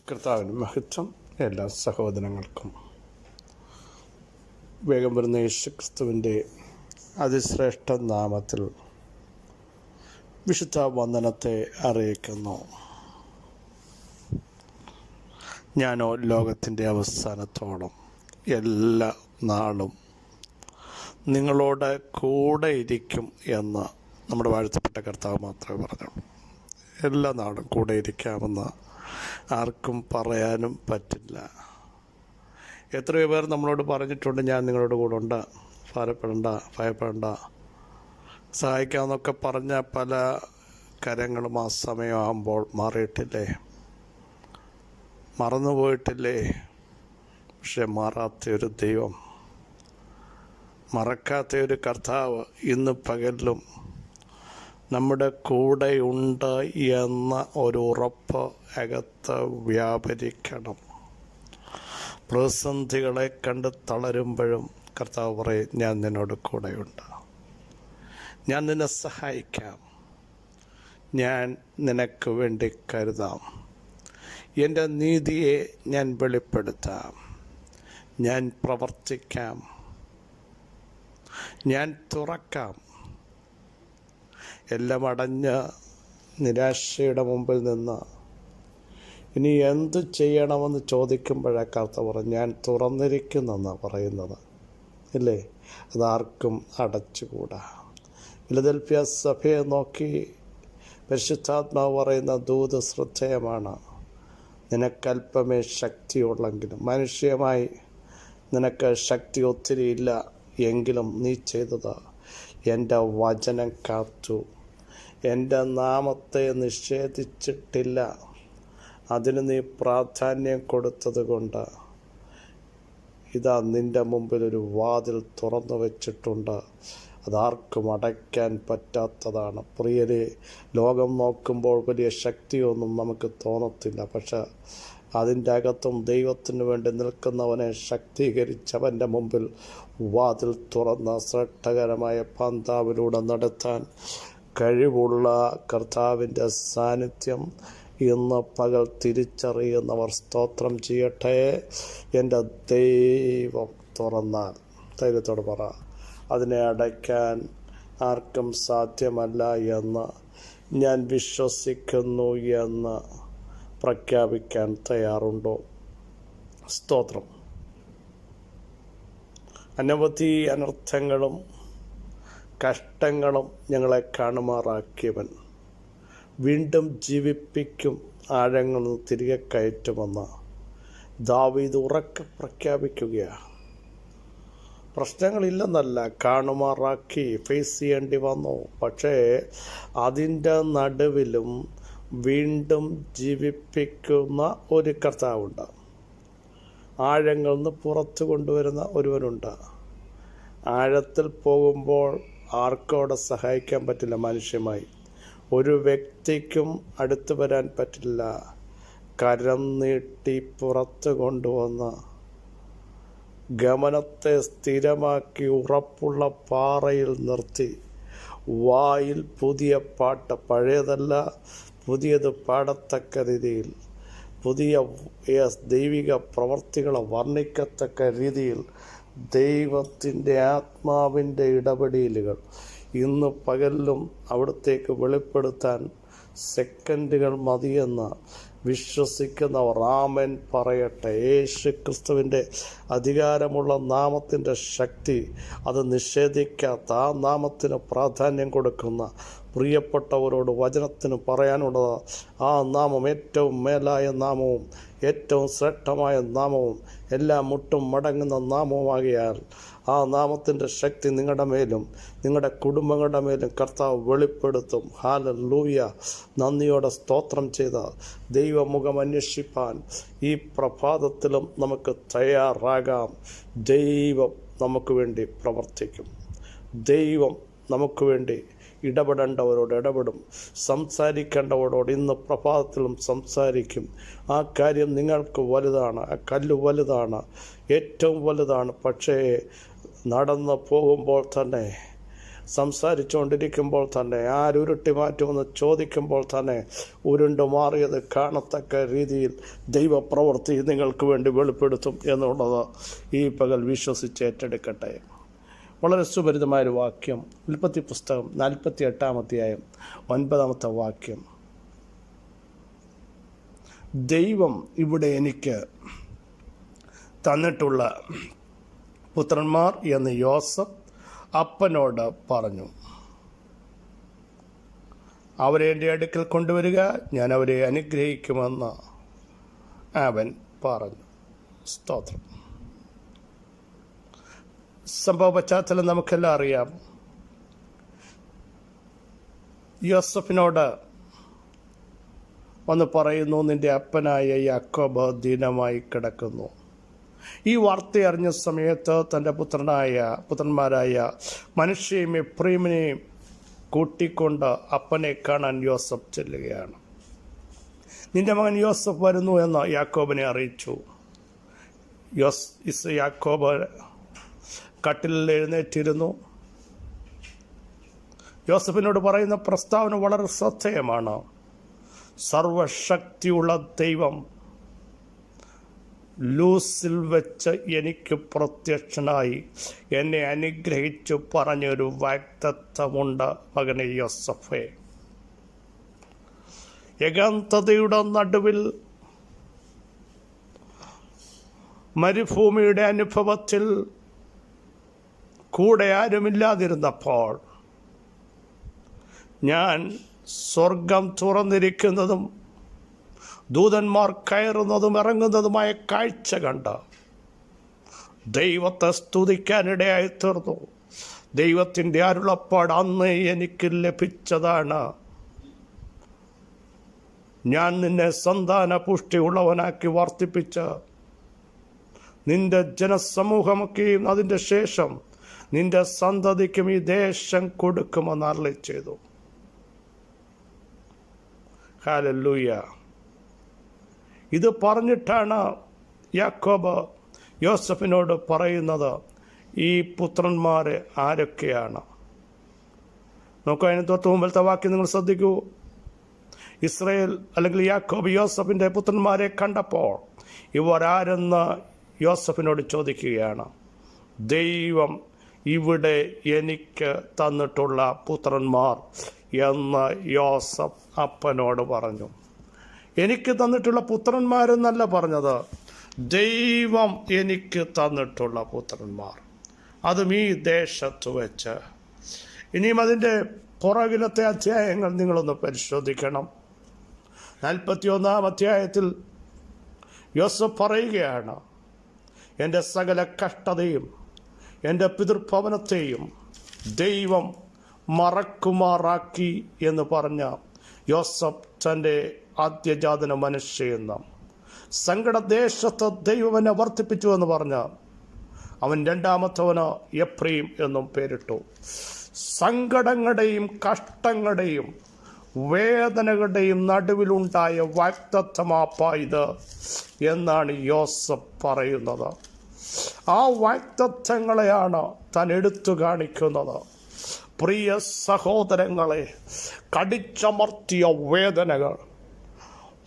കർത്താവിന് മഹത്വം. എല്ലാ സഹോദരങ്ങൾക്കും വേഗം വരുന്ന യേശുക്രിസ്തുവിൻ്റെ അതിശ്രേഷ്ഠ നാമത്തിൽ വിശുദ്ധ വന്ദനത്തെ അറിയിക്കുന്നു. ഞാനോ ലോകത്തിൻ്റെ അവസാനത്തോളം എല്ലാ നാളും നിങ്ങളോട് കൂടെ ഇരിക്കും എന്ന് നമ്മുടെ വാഴ്ത്തപ്പെട്ട കർത്താവ് മാത്രമേ പറഞ്ഞുള്ളൂ. എല്ലാ നാളും കൂടെ ഇരിക്കാമെന്ന് ആർക്കും പറയാനും പറ്റില്ല. എത്രയോ പേർ നമ്മളോട് പറഞ്ഞിട്ടുണ്ട്, ഞാൻ നിങ്ങളോട് കൂടെ ഉണ്ട്, ഭയപ്പെടണ്ട, സഹായിക്കാമെന്നൊക്കെ പറഞ്ഞ പല കരങ്ങളും ആ സമയമാകുമ്പോൾ മാറിയിട്ടില്ലേ, മറന്നുപോയിട്ടില്ലേ? പക്ഷെ മാറാത്തൊരു ദൈവം, മറക്കാത്തൊരു കർത്താവ് ഇന്ന് പകലിലും നമ്മുടെ കൂടെയുണ്ട് എന്ന ഒരു ഉറപ്പ് അകത്ത് വ്യാപരിക്കണം. പ്രതിസന്ധികളെ കണ്ട് തളരുമ്പോഴും കർത്താവ് പറയും, ഞാൻ നിന്നോട് കൂടെയുണ്ട്, ഞാൻ നിന്നെ സഹായിക്കാം, ഞാൻ നിനക്ക് വേണ്ടി കരുതാം, എൻ്റെ നീതിയെ ഞാൻ വെളിപ്പെടുത്താം, ഞാൻ പ്രവർത്തിക്കാം, ഞാൻ തുറക്കാം. എല്ലാം അടഞ്ഞ നിരാശയുടെ മുമ്പിൽ നിന്ന് ഇനി എന്ത് ചെയ്യണമെന്ന് ചോദിക്കുമ്പോഴേ കർത്താവ് പറഞ്ഞു, ഞാൻ തുറന്നിരിക്കുന്നെന്നാണ് പറയുന്നത്, ഇല്ലേ? അതാർക്കും അടച്ചുകൂടാ. ഫിലദൽഫിയ സഭയെ നോക്കി പരിശുദ്ധാത്മാവ് പറയുന്ന ദൂത് ശ്രദ്ധേയമാണ്. നിനക്കല്പമേ ശക്തിയുള്ളെങ്കിലും, മനുഷ്യമായി നിനക്ക് ശക്തി ഒത്തിരി ഇല്ല എങ്കിലും നീ ചെയ്തത് എൻ്റെ വചനം കാത്തു, എൻ്റെ നാമത്തെ നിഷേധിച്ചിട്ടില്ല, അതിന് നീ പ്രാധാന്യം കൊടുത്തത് കൊണ്ട് ഇതാ നിൻ്റെ മുമ്പിലൊരു വാതിൽ തുറന്നു വച്ചിട്ടുണ്ട്, അതാർക്കും അടയ്ക്കാൻ പറ്റാത്തതാണ്. പ്രിയരെ, ലോകം നോക്കുമ്പോൾ വലിയ ശക്തിയൊന്നും നമുക്ക് തോന്നത്തില്ല, പക്ഷെ അതിൻ്റെ അകത്തും ദൈവത്തിന് വേണ്ടി നിൽക്കുന്നവനെ ശക്തീകരിച്ചവൻ്റെ മുമ്പിൽ വാതിൽ തുറന്ന ശ്രേഷ്ഠകരമായ പന്താവിലൂടെ നടത്താൻ കഴിവുള്ള കർത്താവിൻ്റെ സാന്നിധ്യം ഇന്ന് പകൽ തിരിച്ചറിയുന്നവർ സ്തോത്രം ചെയ്യട്ടെ. എൻ്റെ ദൈവം തുറന്നാൽ, ധൈര്യത്തോട് പറ, അതിനെ അടയ്ക്കാൻ ആർക്കും സാധ്യമല്ല എന്ന് ഞാൻ വിശ്വസിക്കുന്നു എന്ന് പ്രഖ്യാപിക്കാൻ തയ്യാറുണ്ടോ? സ്തോത്രം. അനവധി അനർത്ഥങ്ങളും കഷ്ടങ്ങളും ഞങ്ങളെ കാണുമാറാക്കിയവൻ വീണ്ടും ജീവിപ്പിക്കും, ആഴങ്ങളിൽ തിരികെ കയറ്റുമെന്ന് ദാവീദ് ഉറക്കെ പ്രഖ്യാപിക്കുകയാണ്. പ്രശ്നങ്ങളില്ലെന്നല്ല, കാണുമാറാക്കി, ഫേസ് ചെയ്യേണ്ടി വന്നു. പക്ഷേ അതിൻ്റെ നടുവിലും വീണ്ടും ജീവിപ്പിക്കുന്ന ഒരു കർത്താവുണ്ട്. ആഴങ്ങളിൽ നിന്ന് പുറത്തു കൊണ്ടുവരുന്ന ഒരുവനുണ്ട്. ആഴത്തിൽ പോകുമ്പോൾ ആർക്കും അവിടെ സഹായിക്കാൻ പറ്റില്ല. മനുഷ്യമായി ഒരു വ്യക്തിക്കും അടുത്ത് വരാൻ പറ്റില്ല. കരം നീട്ടി പുറത്ത് കൊണ്ടുവന്ന് ഗമനത്തെ സ്ഥിരമാക്കി ഉറപ്പുള്ള പാറയിൽ നിർത്തി വായിൽ പുതിയ പാട്ട്, പഴയതല്ല പുതിയത് പാടത്തക്ക രീതിയിൽ, പുതിയ ദൈവിക പ്രവർത്തികളെ വർണ്ണിക്കത്തക്ക രീതിയിൽ ദൈവത്തിൻ്റെ ആത്മാവിൻ്റെ ഇടപെടലുകൾ ഇന്ന് പകലിലും അവിടത്തേക്ക് വെളിപ്പെടുത്താൻ സെക്കൻഡുകൾ മതിയെന്ന് വിശ്വസിക്കുന്നവർ ആമേൻ പറയട്ടെ. യേശു ക്രിസ്തുവിൻ്റെ അധികാരമുള്ള നാമത്തിൻ്റെ ശക്തി, അത് നിഷേധിക്കാത്ത ആ നാമത്തിന് പ്രാധാന്യം കൊടുക്കുന്ന പ്രിയപ്പെട്ടവരോട് വചനത്തിന് പറയാനുള്ളത്, ആ നാമം ഏറ്റവും മേലായ നാമവും ഏറ്റവും ശ്രേഷ്ഠമായ നാമവും എല്ലാ മുട്ടും മടങ്ങുന്ന നാമവുമാകിയാൽ ആ നാമത്തിൻ്റെ ശക്തി നിങ്ങളുടെ മേലും നിങ്ങളുടെ കുടുംബങ്ങളുടെ മേലും കർത്താവ് വെളിപ്പെടുത്തും. ഹല്ലേലൂയ. നന്ദിയോടെ സ്തോത്രം ചെയ്ത ദൈവമുഖം അന്വേഷിപ്പാൻ ഈ പ്രഭാതത്തിലും നമുക്ക് തയ്യാറാകാം. ദൈവം നമുക്ക് വേണ്ടി പ്രവർത്തിക്കും. ദൈവം നമുക്ക് വേണ്ടി ഇടപെടേണ്ടവരോട് ഇടപെടും, സംസാരിക്കേണ്ടവരോട് ഇന്ന് പ്രഭാതത്തിലും സംസാരിക്കും. ആ കാര്യം നിങ്ങൾക്ക് വലുതാണ്, ആ കല്ല് വലുതാണ്, ഏറ്റവും വലുതാണ്. പക്ഷേ നടന്നു പോകുമ്പോൾ തന്നെ സംസാരിച്ചുകൊണ്ടിരിക്കുമ്പോൾ തന്നെ ആരുരുട്ടി മാറ്റുമെന്ന് ചോദിക്കുമ്പോൾ തന്നെ ഉരുണ്ടു മാറിയത് കാണത്തക്ക രീതിയിൽ ദൈവപ്രവൃത്തി നിങ്ങൾക്ക് വേണ്ടി വെളിപ്പെടുത്തും എന്നുള്ളത് ഈ പകൽ വിശ്വസിച്ച് ഏറ്റെടുക്കട്ടെ. വളരെ സുപരിതമായൊരു വാക്യം, ഉൽപ്പത്തി പുസ്തകം 48-ാം അധ്യായം 9-ാമത്തെ വാക്യം. ദൈവം ഇവിടെ എനിക്ക് തന്നിട്ടുള്ള പുത്രന്മാർ എന്ന് യോസഫ് അപ്പനോട് പറഞ്ഞു. അവരെ എൻ്റെ അടുക്കൽ കൊണ്ടുവരിക, ഞാൻ അവരെ അനുഗ്രഹിക്കുമെന്ന് അവൻ പറഞ്ഞു. സ്തോത്രം. സംഭവ പശ്ചാത്തലം നമുക്കെല്ലാം അറിയാം. യോസഫിനോട് വന്ന് പറയുന്നു, നിന്റെ അപ്പനായ യാക്കോബ് ദീനമായി കിടക്കുന്നു. ഈ വാർത്ത അറിഞ്ഞ സമയത്ത് തൻ്റെ പുത്രന്മാരായ മനശ്ശെയും എഫ്രയീമിനെയും കൂട്ടിക്കൊണ്ട് അപ്പനെ കാണാൻ യോസഫ് ചെല്ലുകയാണ്. നിന്റെ മകൻ യോസഫ് വരുന്നു എന്ന് യാക്കോബിനെ അറിയിച്ചു. യാക്കോബ് കട്ടിലിൽ എഴുന്നേറ്റിരുന്നു. യോസഫിനോട് പറയുന്ന പ്രസ്താവന വളരെ ശ്രദ്ധേയമാണ്. സർവശക്തിയുള്ള ദൈവം ലൂസിൽ വെച്ച് എനിക്ക് പ്രത്യക്ഷനായി എന്നെ അനുഗ്രഹിച്ചു പറഞ്ഞൊരു വാഗ്ദത്തമുണ്ട്, മകനെ യോസഫേ. ഏകാന്തതയുടെ നടുവിൽ മരുഭൂമിയുടെ അനുഭവത്തിൽ കൂടെ ആരുമില്ലാതിരുന്നപ്പോൾ ഞാൻ സ്വർഗം തുറന്നിരിക്കുന്നതും ദൂതന്മാർ കയറുന്നതും ഇറങ്ങുന്നതുമായ കാഴ്ച കണ്ട് ദൈവത്തെ സ്തുതിക്കാനിടയായി തീർന്നു. ദൈവത്തിൻ്റെ അരുളപ്പാട് അന്ന് എനിക്ക് ലഭിച്ചതാണ്. ഞാൻ നിന്നെ സന്താന പുഷ്ടിയുള്ളവനാക്കി വർദ്ധിപ്പിച്ച് നിന്റെ ജനസമൂഹമൊക്കെയും അതിൻ്റെ ശേഷം നിന്റെ സന്തതിക്കും ഈ ദേശം കൊടുക്കുമെന്ന് അരുളി ചെയ്തു. ഹല്ലേലൂയ. ഇത് പറഞ്ഞിട്ടാണ് യാക്കോബ് യോസഫിനോട് പറയുന്നത്, ഈ പുത്രന്മാർ ആരൊക്കെയാണ്? നോക്കൂ, അതിന് തൊട്ട് മുമ്പിലത്തെ വാക്യം നിങ്ങൾ ശ്രദ്ധിക്കൂ. ഇസ്രയേൽ അല്ലെങ്കിൽ യാക്കോബ് യോസഫിൻ്റെ പുത്രന്മാരെ കണ്ടപ്പോൾ ഇവരാരെന്ന് യോസഫിനോട് ചോദിക്കുകയാണ്. ദൈവം ഇവിടെ എനിക്ക് തന്നിട്ടുള്ള പുത്രന്മാർ എന്ന് യോസഫ് അപ്പനോട് പറഞ്ഞു. എനിക്ക് തന്നിട്ടുള്ള പുത്രന്മാരെന്നല്ല പറഞ്ഞത്, ദൈവം എനിക്ക് തന്നിട്ടുള്ള പുത്രന്മാർ, അതും ഈ ദേശത്ത് വെച്ച്. ഇനിയും അതിൻ്റെ പുറകിലത്തെ അധ്യായങ്ങൾ നിങ്ങളൊന്ന് പരിശോധിക്കണം. 41-ാം അധ്യായത്തിൽ യോസഫ് പറയുകയാണ്, എൻ്റെ സകല കഷ്ടതയും എൻ്റെ പിതൃഭവനത്തെയും ദൈവം മറക്കുമാറാക്കി എന്ന് പറഞ്ഞ യോസഫ് തൻ്റെ ആദ്യജാതന മനുഷ്യയെന്ന സങ്കടദേശത്ത് ദൈവം എന്നെ വർദ്ധിപ്പിച്ചു എന്ന് പറഞ്ഞ അവൻ രണ്ടാമത്തവന് എഫ്രയീം എന്നും പേരിട്ടു. സങ്കടങ്ങളുടെയും കഷ്ടങ്ങളുടെയും വേദനകളുടെയും നടുവിലുണ്ടായ വാഗ്ദത്തമാപ്പായത് എന്നാണ് യോസഫ് പറയുന്നത്. ആ വാഗ്ദത്തങ്ങളെയാണ് താൻ എടുത്തു കാണിക്കുന്നത്. പ്രിയ സഹോദരങ്ങളെ, കടിച്ചമർത്തിയ വേദനകൾ,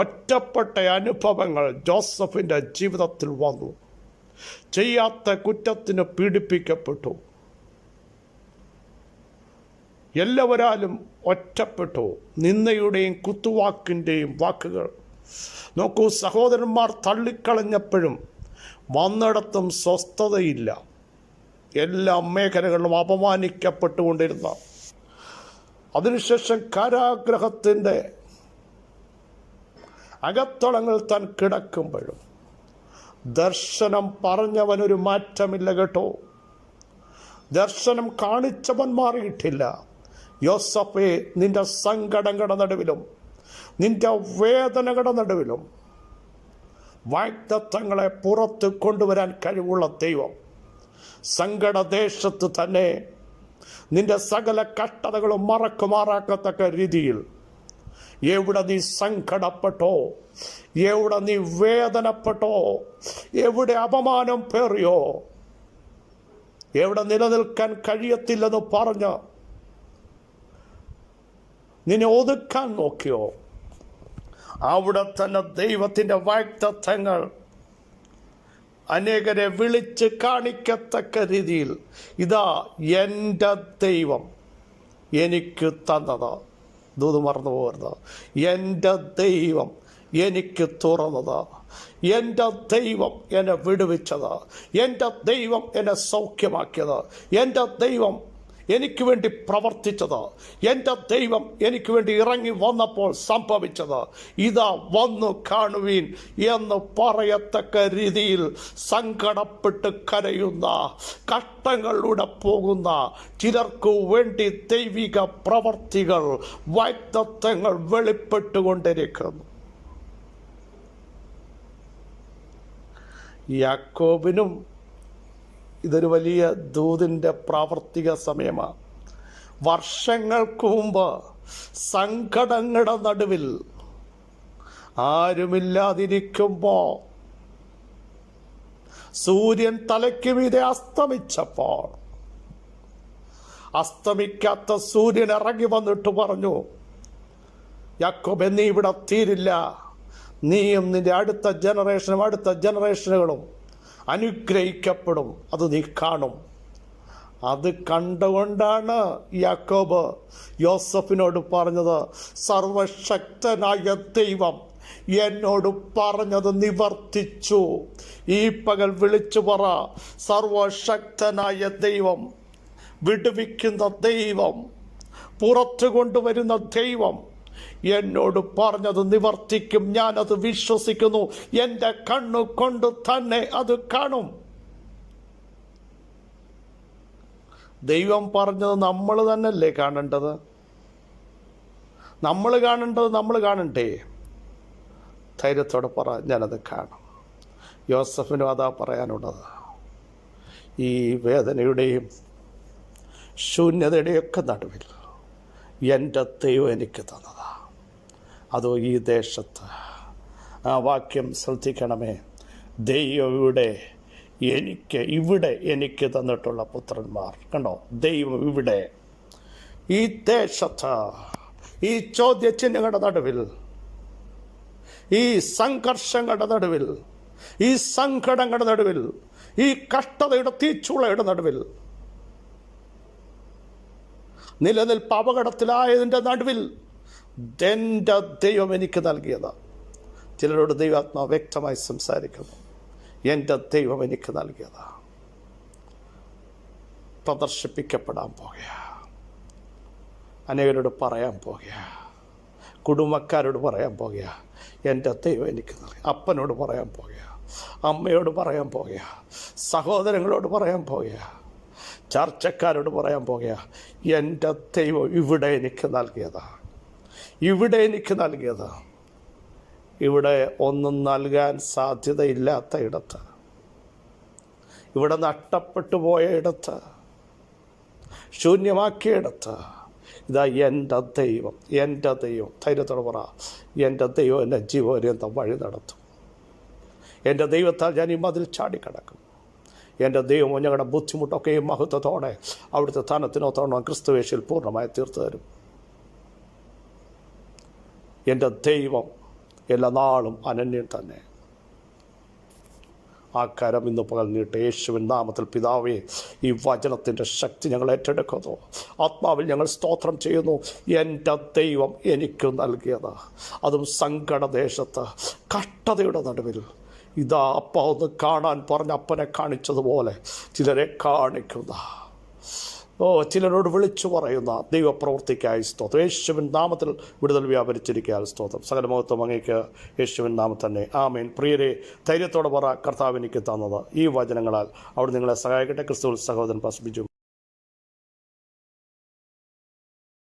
ഒറ്റപ്പെട്ട അനുഭവങ്ങൾ ജോസഫിൻ്റെ ജീവിതത്തിൽ വന്നു. ചെയ്യാത്ത കുറ്റത്തിന് പീഡിപ്പിക്കപ്പെട്ടു. എല്ലാവരാലും ഒറ്റപ്പെട്ടു. നിന്ദയുടെയും കുത്തുവാക്കിൻ്റെയും വാക്കുകൾ. നോക്കൂ, സഹോദരന്മാർ തള്ളിക്കളഞ്ഞപ്പോഴും വന്നിടത്തും സ്വസ്ഥതയില്ല. എല്ലാ മേഖലകളിലും അപമാനിക്കപ്പെട്ടുകൊണ്ടിരുന്ന, അതിനുശേഷം കാരാഗ്രഹത്തിൻ്റെ അകത്തളങ്ങൾ താൻ കിടക്കുമ്പോഴും ദർശനം പറഞ്ഞവനൊരു മാറ്റമില്ല കേട്ടോ. ദർശനം കാണിച്ചവൻ മാറിയിട്ടില്ല. യോസഫേ, നിന്റെ സങ്കടങ്ങളുടെ നടുവിലും നിന്റെ വേദനകളുടെ നടുവിലും വാഗ്ദത്തങ്ങളെ പുറത്ത് കൊണ്ടുവരാൻ കഴിവുള്ള ദൈവം സങ്കടദേശത്ത് തന്നെ നിന്റെ സകല കഷ്ടതകളും മറക്കുമാറാക്കത്തക്ക രീതിയിൽ എവിടെ നീ സങ്കടപ്പെട്ടോ, എവിടെ നീ വേദനപ്പെട്ടോ, എവിടെ അപമാനം പേറിയോ, എവിടെ നിലനിൽക്കാൻ കഴിയത്തില്ലെന്ന് പറഞ്ഞ് നിന്നെ ഒതുക്കാൻ നോക്കിയോ, അവിടെ തന്നെ ദൈവത്തിൻ്റെ വാഗ്ദത്തങ്ങൾ അനേകരെ വിളിച്ച് കാണിക്കത്തക്ക രീതിയിൽ ഇതാ എൻ്റെ ദൈവം എനിക്ക് തന്നത്. ദൂത് മറന്നു പോകരുത്. എൻ്റെ ദൈവം എനിക്ക് തുറന്നത്, എൻ്റെ ദൈവം എന്നെ വിടുവിച്ചത്, എൻ്റെ ദൈവം എന്നെ സൗഖ്യമാക്കിയത്, എൻ്റെ ദൈവം എനിക്ക് വേണ്ടി പ്രവർത്തിച്ചത്, എൻ്റെ ദൈവം എനിക്ക് വേണ്ടി ഇറങ്ങി വന്നപ്പോൾ സംഭവിച്ചത്, ഇതാ വന്നു കാണുവീൻ എന്ന് പറയത്തക്ക രീതിയിൽ സങ്കടപ്പെട്ട് കരയുന്ന, കഷ്ടങ്ങളിലൂടെ പോകുന്ന ചിലർക്കു വേണ്ടി ദൈവിക പ്രവർത്തികൾ, വാഗ്ദത്തങ്ങൾ വെളിപ്പെട്ടുകൊണ്ടിരിക്കുന്നു. യാക്കോബിനും ഇതൊരു വലിയ ദൂതിൻ്റെ പ്രാവർത്തിക സമയമാണ്. വർഷങ്ങൾക്ക് മുമ്പ് സങ്കടങ്ങളുടെ നടുവിൽ ആരുമില്ലാതിരിക്കുമ്പോൾ, സൂര്യൻ തലയ്ക്ക് മീതെ അസ്തമിച്ചപ്പോൾ, അസ്തമിക്കാത്ത സൂര്യൻ ഇറങ്ങി വന്നിട്ട് പറഞ്ഞു, യാക്കോബേ, നീ ഇവിടെ തീരില്ല, നീയും നിന്റെ അടുത്ത ജനറേഷനുകളും അനുഗ്രഹിക്കപ്പെടും, അത് നീ കാണും. അത് കണ്ടുകൊണ്ടാണ് യാക്കോബ് യോസഫിനോട് പറഞ്ഞത്, സർവശക്തനായ ദൈവം എന്നോട് പറഞ്ഞത് നിവർത്തിച്ചു. ഈ പകൽ വിളിച്ചു പറ, സർവശക്തനായ ദൈവം, വിടുവിക്കുന്ന ദൈവം, പുറത്തു കൊണ്ടുവരുന്ന ദൈവം എന്നോട് പറഞ്ഞത് നിവർത്തിക്കും. ഞാനത് വിശ്വസിക്കുന്നു. എൻ്റെ കണ്ണു കൊണ്ട് തന്നെ അത് കാണും. ദൈവം പറഞ്ഞത് നമ്മൾ തന്നെയല്ലേ കാണേണ്ടത്? നമ്മൾ കാണണ്ടേ? ധൈര്യത്തോടെ പറ, ഞാനത് കാണും. യോസഫിനും അതാ പറയാനുള്ളത്. ഈ വേദനയുടെയും ശൂന്യതയുടെയൊക്കെ നടുവിൽ എൻ്റെ ദൈവം എനിക്ക് തന്നതാണ്. അതോ ഈ ദേശത്ത്, ആ വാക്യം ശ്രദ്ധിക്കണമേ, ദൈവം ഇവിടെ എനിക്ക് തന്നിട്ടുള്ള പുത്രന്മാർ കണ്ടോ, ദൈവം ഇവിടെ ഈ ദേശത്ത്, ഈ ചോദ്യചിഹ്നങ്ങളുടെ നടുവിൽ, ഈ സംഘർഷങ്ങളുടെ നടുവിൽ, ഈ സങ്കടങ്ങളുടെ നടുവിൽ, ഈ കഷ്ടതയുടെ തീച്ചുളയുടെ നടുവിൽ, നിലനിൽപ്പ് അപകടത്തിലായതിൻ്റെ നടുവിൽ എൻ്റെ ദൈവം എനിക്ക് നൽകിയത്. ചിലരോട് ദൈവാത്മാവ് വ്യക്തമായി സംസാരിക്കുന്നു. എൻ്റെ ദൈവം എനിക്ക് നൽകിയത് പ്രദർശിപ്പിക്കപ്പെടാൻ പോകുക, അനേകരോട് പറയാൻ പോകുക, കുടുംബക്കാരോട് പറയാൻ പോകുക, എൻ്റെ ദൈവം എനിക്ക് നൽകി. അപ്പനോട് പറയാൻ പോകുക, അമ്മയോട് പറയാൻ പോകുക, സഹോദരങ്ങളോട് പറയാൻ പോകുക, ചർച്ചക്കാരോട് പറയാൻ പോകുക, എൻ്റെ ദൈവം ഇവിടെ എനിക്ക് നൽകിയതാണ്. ഇവിടെ ഒന്നും നൽകാൻ സാധ്യതയില്ലാത്ത ഇടത്ത്, ഇവിടെ നഷ്ടപ്പെട്ടു പോയ ഇടത്ത്, ശൂന്യമാക്കിയ ഇടത്ത്, ഇതാ എൻ്റെ ദൈവം ധൈര്യത്തോടെ പറ, എൻ്റെ ദൈവം എന്നെ ജീവപര്യന്തം വഴി നടത്തും. എൻ്റെ ദൈവത്താൽ ഞാൻ ഈ മതിൽ ചാടിക്കടക്കും. എൻ്റെ ദൈവം ഞങ്ങളുടെ ബുദ്ധിമുട്ടൊക്കെയും മഹത്വത്തോടെ അവിടുത്തെ സ്ഥാനത്തിനൊത്തോണം ക്രിസ്തുവേശിൽ പൂർണ്ണമായി തീർത്തു തരും. എൻ്റെ ദൈവം എല്ലാ നാളും അനന്യൻ തന്നെ. ആ കരം ഇന്ന് പകൽ നീട്ട്. യേശുവിൻ നാമത്തിൽ പിതാവേ, ഈ വചനത്തിൻ്റെ ശക്തി ഞങ്ങൾ ഏറ്റെടുക്കുന്നു. ആത്മാവിൽ ഞങ്ങൾ സ്തോത്രം ചെയ്യുന്നു. എൻ്റെ ദൈവം എനിക്ക് നൽകിയത്, അതും സങ്കടദേശത്ത്, കഷ്ടതയുടെ നടുവിൽ, ഇതാ അപ്പ ഒന്ന് കാണാൻ പറഞ്ഞ അപ്പനെ കാണിച്ചതുപോലെ ചിലരെ കാണിക്കുന്ന, ചിലരോട് വിളിച്ചു പറയുന്ന ദൈവപ്രവൃത്തിക്കായി സ്തോത്രം. യേശുവിൻ നാമത്തിൽ വിടുതൽ വ്യാപരിച്ചിരിക്കാൻ സ്തോത്രം. സകല മഹത്വം അങ്ങേക്ക് യേശുവിൻ നാമത്തിൽ തന്നെ. ആമേൻ. പ്രിയരെ, ധൈര്യത്തോടെ പറ, കർത്താവ് എനിക്ക് തന്നത് ഈ വചനങ്ങളാൽ അവിടെ നിങ്ങളെ സഹായിക്കട്ടെ. ക്രിസ്തുവിൽ സഹോദരൻ പാസ്റ്റർ ബിജു.